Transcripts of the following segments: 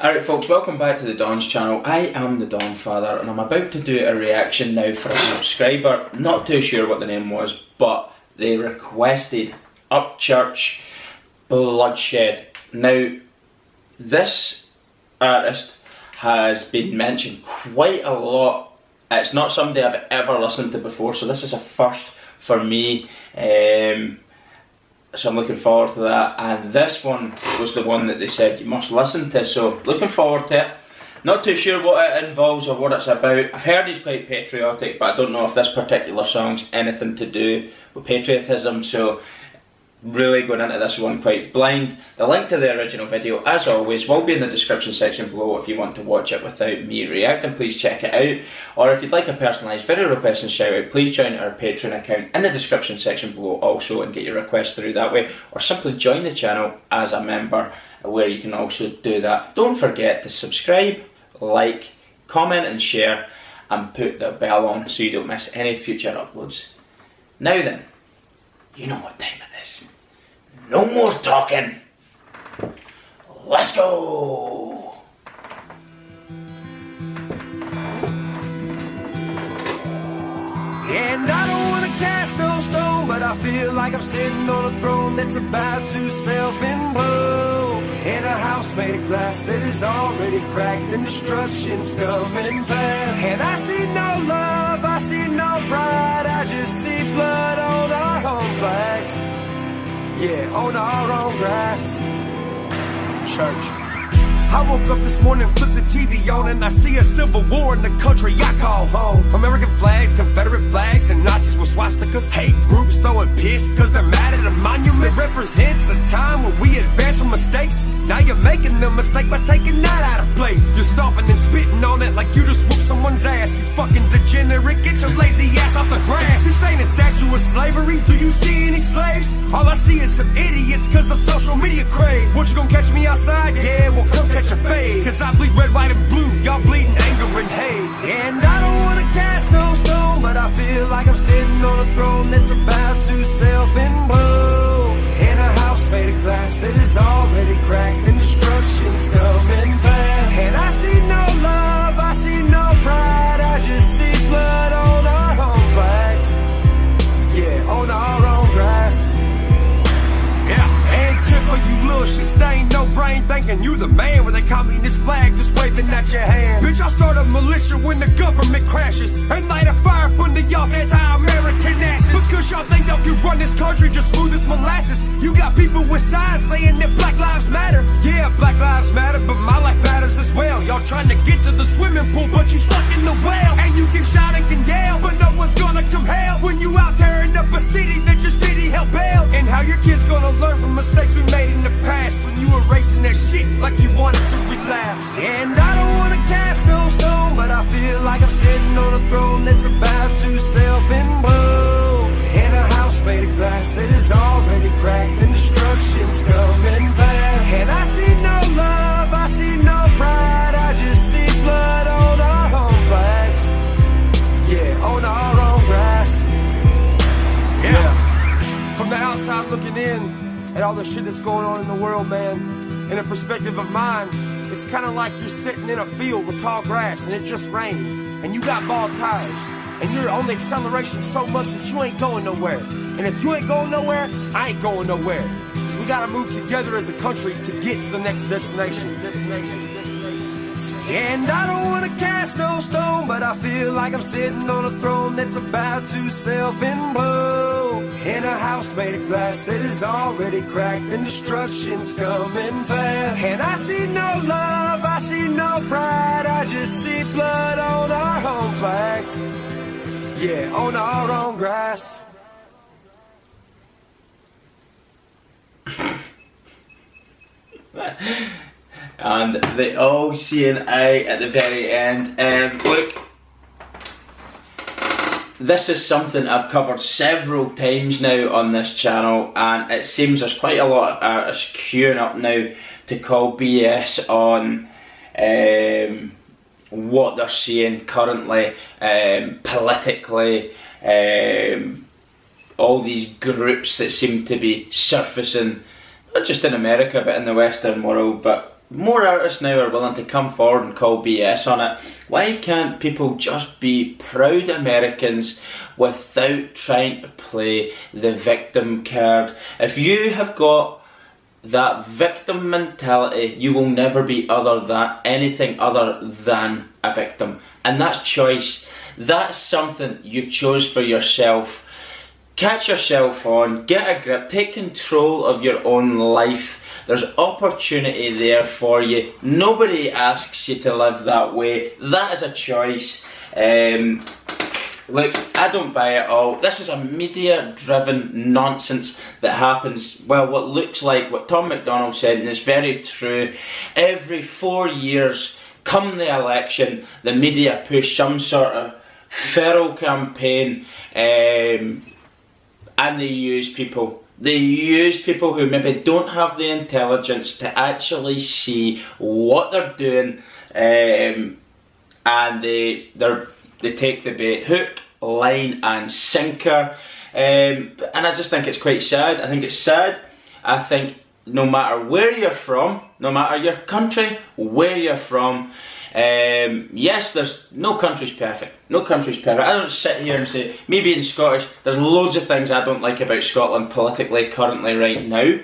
Alright folks, welcome back to the Don's channel. I am the Don Father and I'm about to do a reaction now for a subscriber. Not too sure what the name was, but they requested Upchurch, Bloodshed. Now, this artist has been mentioned quite a lot. It's not somebody I've ever listened to before, so this is a first for me. So I'm looking forward to that, and this one was the one that they said you must listen to, so looking forward to it. Not too sure what it involves or what it's about. I've heard he's quite patriotic, but I don't know if this particular song's anything to do with patriotism, so really going into this one quite blind. The link to the original video, as always, will be in the description section below if you want to watch it without me reacting. Please check it out. Or if you'd like a personalised video request and shout out, please join our Patreon account in the description section below also and get your request through that way. Or simply join the channel as a member where you can also do that. Don't forget to subscribe, like, comment and share, and put the bell on so you don't miss any future uploads. Now then, you know what time it is. No more talking. Let's go. And I don't want to cast no stone, but I feel like I'm sitting on a throne that's about to self-implode. In a house made of glass that is already cracked and destruction's coming fast. And I see no love, I see no pride, I just see blood on our home flags. Yeah, on our own grass. Church. I woke up this morning, flipped the TV on, and I see a civil war in the country I call home. American flags, Confederate flags, and Nazis with swastikas. Hate groups throwing piss cause they're mad at a monument. It represents a time when we advance from mistakes. Now you're making the mistake by taking that out of place. You're stomping and spitting on it like you just whooped someone's ass. You fucking degenerate, get your lazy ass off the grass. This ain't a statue of slavery, do you see any slaves? All I see is some idiots cause of social media craze. What, you gonna catch me outside? Yeah, well come catch your fade. Cause I bleed red, white and blue, y'all bleeding anger and hate. And I don't wanna cast no stone, but I feel like I'm sitting on a throne that's about to self-implode. In a house made of glass that is already cracked and destruction's coming fast. And I see no love, I see no pride, I just see blood on our home flags. Yeah, on our own grass. Yeah, and tip for you little shit stain, no brain, thinking you the man when they communist flag just waving at your hand. Bitch, I'll start a militia when the government crashes and light a fire under y'all's anti-American asses. Because y'all think y'all can run this country just smooth as molasses. You got people with signs saying that Black Lives Matter. Yeah, Black Lives Matter, but my life matters as well. Y'all trying to get to the swimming pool, but you stuck in the well. And you can shout and can yell, but no one's gonna come help when you out tearing up a city that your city helped build. And how your kids gonna learn from mistakes we made in the past when you erasing that shit like you wanted to relapse. And I don't wanna cast no stone, but I feel like I'm sitting on a throne that's about to self-implode. In a house made of glass that is already cracked and destruction's coming fast. And I see no love, I see no pride, I just see blood on our home flags. Yeah, on our own grass. Yeah. From the outside looking in at all the shit that's going on in the world, man, in a perspective of mine, it's kind of like you're sitting in a field with tall grass and it just rained, and you got bald tires, and you're on the acceleration so much that you ain't going nowhere. And if you ain't going nowhere, I ain't going nowhere. Because we gotta move together as a country to get to the next destination. And I don't wanna cast no stone, but I feel like I'm sitting on a throne that's about to self-implode. In a house made of glass that is already cracked and destruction's coming fast. And I see no love, I see no pride, I just see blood on our home flags. Yeah, on our own grass. And the all-seeing eye at the very end. Look, this is something I've covered several times now on this channel, and it seems there's quite a lot of artists queuing up now to call BS on what they're seeing currently, politically, all these groups that seem to be surfacing, not just in America but in the Western world, but more artists now are willing to come forward and call BS on it. Why can't people just be proud Americans without trying to play the victim card? If you have got that victim mentality, you will never be anything other than a victim. And that's choice. That's something you've chose for yourself. Catch yourself on, get a grip, take control of your own life. There's opportunity there for you. Nobody asks you to live that way. That is a choice. Look, I don't buy it all. This is a media-driven nonsense that happens. Well, what looks like what Tom McDonald said, and it's very true. Every 4 years, come the election, the media push some sort of feral campaign, and they use people. They use people who maybe don't have the intelligence to actually see what they're doing, and they take the bait, hook, line and sinker, and I just think it's quite sad. I think it's sad. I think no matter where you're from, no matter your country, where you're from, yes, there's no country's perfect. No country's perfect. I don't sit here and say, me being Scottish, there's loads of things I don't like about Scotland politically currently right now.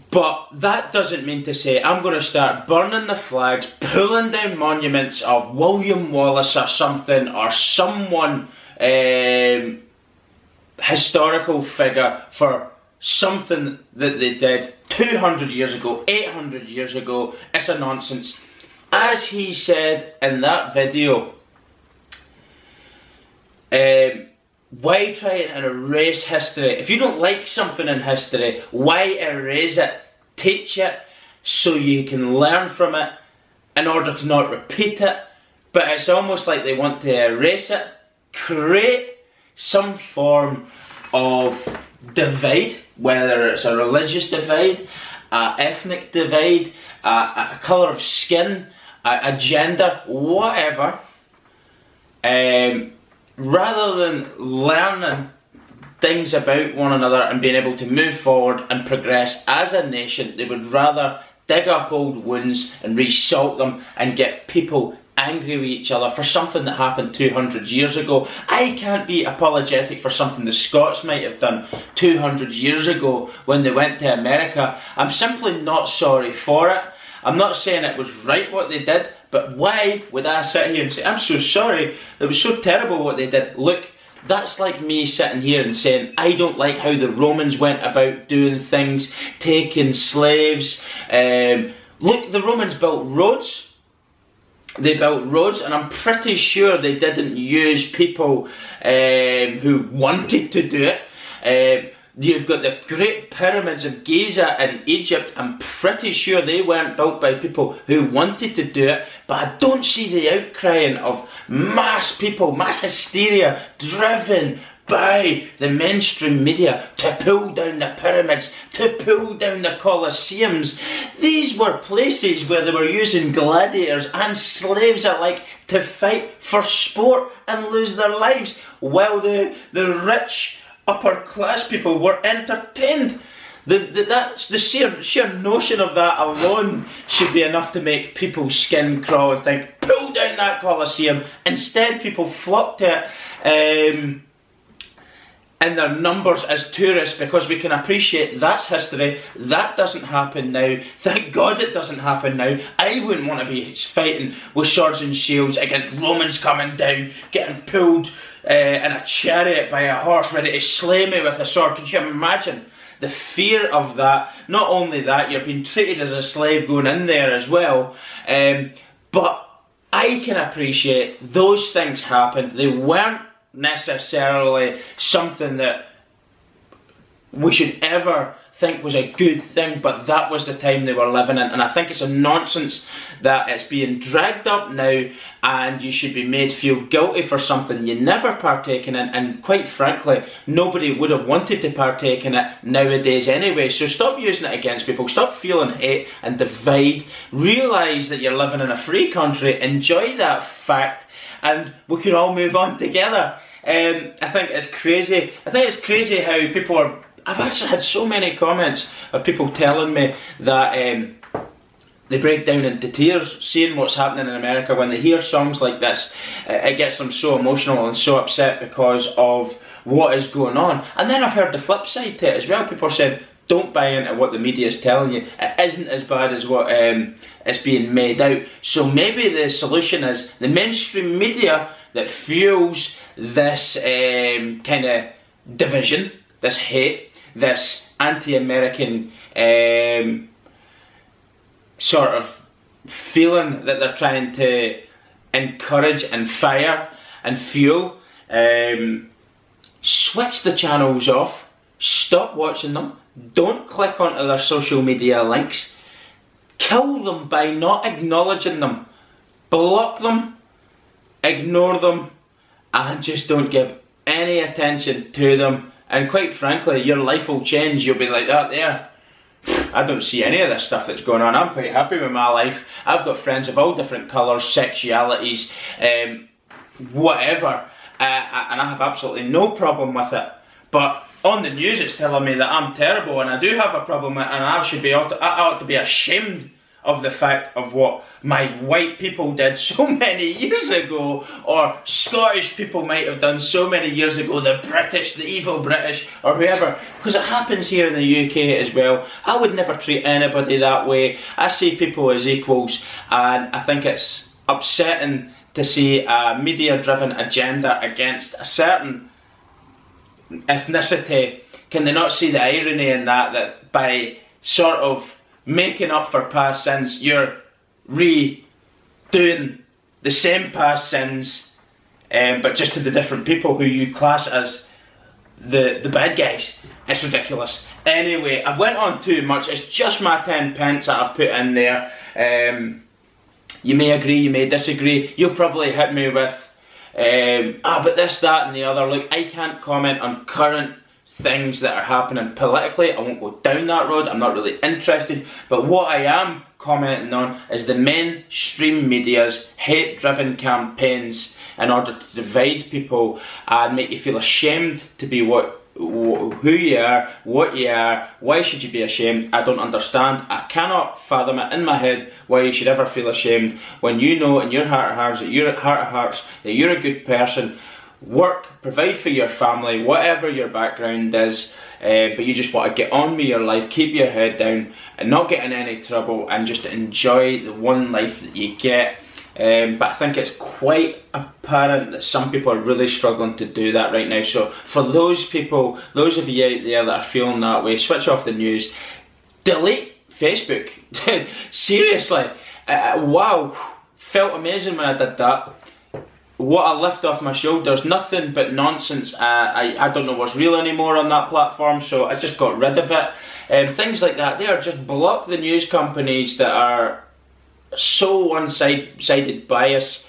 But that doesn't mean to say I'm going to start burning the flags, pulling down monuments of William Wallace or something, or someone historical figure for something that they did 200 years ago, 800 years ago. It's a nonsense. As he said in that video, why try and erase history? If you don't like something in history, why erase it? Teach it so you can learn from it in order to not repeat it. But it's almost like they want to erase it, create some form of divide, whether it's a religious divide, an ethnic divide, a colour of skin, a gender, whatever, rather than learning things about one another and being able to move forward and progress as a nation. They would rather dig up old wounds and re-salt them and get people angry with each other for something that happened 200 years ago. I can't be apologetic for something the Scots might have done 200 years ago when they went to America. I'm simply not sorry for it. I'm not saying it was right what they did, but why would I sit here and say, I'm so sorry, it was so terrible what they did? Look, that's like me sitting here and saying, I don't like how the Romans went about doing things, taking slaves. Look, the Romans built roads. They built roads, and I'm pretty sure they didn't use people who wanted to do it. You've got the Great Pyramids of Giza in Egypt. I'm pretty sure they weren't built by people who wanted to do it, but I don't see the outcrying of mass people, mass hysteria driven by the mainstream media to pull down the pyramids, to pull down the Colosseums. These were places where they were using gladiators and slaves alike to fight for sport and lose their lives, while the rich upper class people were entertained. That's the sheer notion of that alone should be enough to make people's skin crawl and think, pull down that Colosseum. Instead, people flock to it in their numbers as tourists, because we can appreciate that's history. That doesn't happen now. Thank God it doesn't happen now. I wouldn't want to be fighting with swords and shields against Romans coming down, getting pulled in a chariot by a horse ready to slay me with a sword. Could you imagine the fear of that? Not only that, you're being treated as a slave going in there as well. But I can appreciate those things happened. They weren't necessarily something that we should ever think was a good thing, but that was the time they were living in, and I think it's a nonsense that it's being dragged up now and you should be made feel guilty for something you never partaken in, and quite frankly nobody would have wanted to partake in it nowadays anyway. So stop using it against people, stop feeling hate and divide, realise that you're living in a free country, enjoy that fact, and we can all move on together. I think it's crazy. I think it's crazy how people are I've actually had so many comments of people telling me that they break down into tears seeing what's happening in America when they hear songs like this. It gets them so emotional and so upset because of what is going on. And then I've heard the flip side to it as well. People are saying, don't buy into what the media is telling you. It isn't as bad as what is being made out. So maybe the solution is the mainstream media that fuels this kind of division, this hate, this anti-American sort of feeling that they're trying to encourage and fire and fuel. Switch the channels off, stop watching them, don't click onto their social media links, kill them by not acknowledging them, block them, ignore them, and just don't give any attention to them. And quite frankly, your life will change. You'll be like that there. I don't see any of this stuff that's going on. I'm quite happy with my life. I've got friends of all different colours, sexualities, whatever, and I have absolutely no problem with it. But on the news it's telling me that I'm terrible, and I do have a problem with it, and I ought to be ashamed of the fact of what my white people did so many years ago, or Scottish people might have done so many years ago, the British, the evil British, or whoever, because it happens here in the UK as well. I would never treat anybody that way. I see people as equals, and I think it's upsetting to see a media-driven agenda against a certain ethnicity. Can they not see the irony in that by sort of making up for past sins, you're redoing the same past sins, but just to the different people who you class as the bad guys? It's ridiculous. Anyway, I've went on too much. It's just my 10 pence that I've put in there. You may agree, you may disagree. You'll probably hit me with, but this, that and the other. Look, I can't comment on current things that are happening politically. I won't go down that road. I'm not really interested. But what I am commenting on is the mainstream media's hate-driven campaigns in order to divide people and make you feel ashamed to be who you are, what you are. Why should you be ashamed? I don't understand. I cannot fathom it in my head why you should ever feel ashamed when you know in your heart of hearts that you're a good person. Work, provide for your family, whatever your background is, but you just want to get on with your life, keep your head down and not get in any trouble and just enjoy the one life that you get. But I think it's quite apparent that some people are really struggling to do that right now. So for those people, those of you out there that are feeling that way, switch off the news, delete Facebook. Seriously, wow, felt amazing when I did that. What a lift off my shoulders, nothing but nonsense. I don't know what's real anymore on that platform, so I just got rid of it. Things like that there, just block the news companies that are so one-sided bias,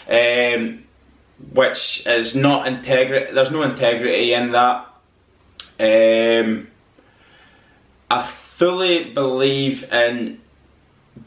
which is not integrity. There's no integrity in that. I fully believe in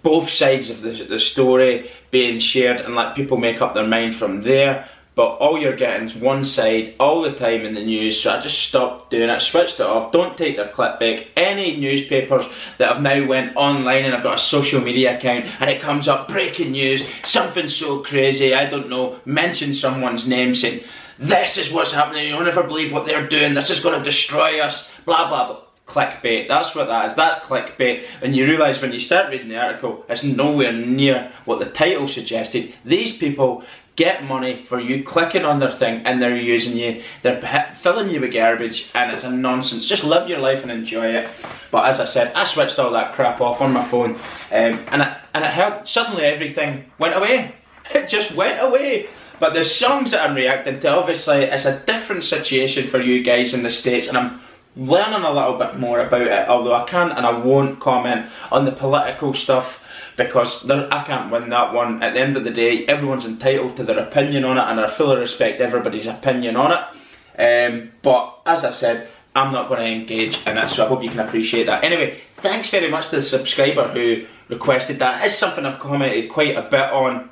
both sides of the story being shared and let people make up their mind from there, but all you're getting is one side all the time in the news, so I just stopped doing it, switched it off. Don't take their clip back. Any newspapers that have now went online and I've got a social media account and it comes up, breaking news, something so crazy, I don't know, mention someone's name saying, this is what's happening, you'll never believe what they're doing, this is going to destroy us, blah blah blah. Clickbait, that's what that is, that's clickbait. And you realise when you start reading the article, it's nowhere near what the title suggested. These people get money for you clicking on their thing and they're using you, they're filling you with garbage, and it's a nonsense. Just live your life and enjoy it. But as I said, I switched all that crap off on my phone, and it helped. Suddenly everything went away. It just went away. But the songs that I'm reacting to, obviously it's a different situation for you guys in the States, and I'm learning a little bit more about it, although I can't and I won't comment on the political stuff because I can't win that one. At the end of the day, everyone's entitled to their opinion on it, and I fully respect everybody's opinion on it. But as I said, I'm not going to engage in it, so I hope you can appreciate that. Anyway, thanks very much to the subscriber who requested that. It's something I've commented quite a bit on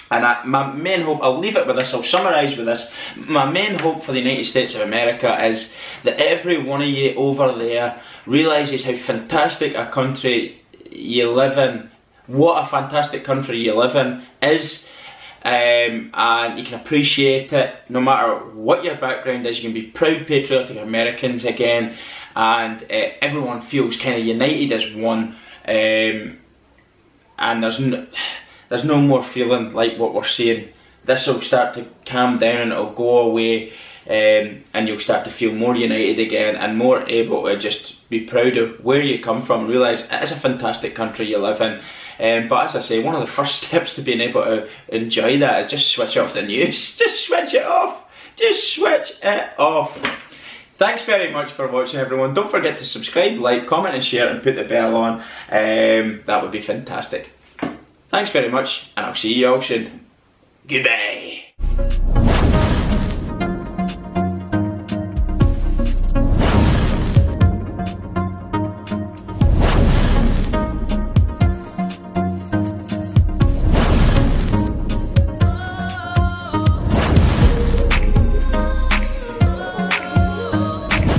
And my main hope, I'll leave it with this, I'll summarise with this. My main hope for the United States of America is that every one of you over there realises how fantastic a country you live in, what a fantastic country you live in is, and you can appreciate it no matter what your background is. You can be proud, patriotic Americans again, and everyone feels kind of united as one, and there's no more feeling like what we're seeing. This will start to calm down and it'll go away, and you'll start to feel more united again and more able to just be proud of where you come from and realise it is a fantastic country you live in. But as I say, one of the first steps to being able to enjoy that is just switch off the news. Just switch it off. Just switch it off. Thanks very much for watching, everyone. Don't forget to subscribe, like, comment and share and put the bell on. That would be fantastic. Thanks very much, and I'll see you all soon. Goodbye.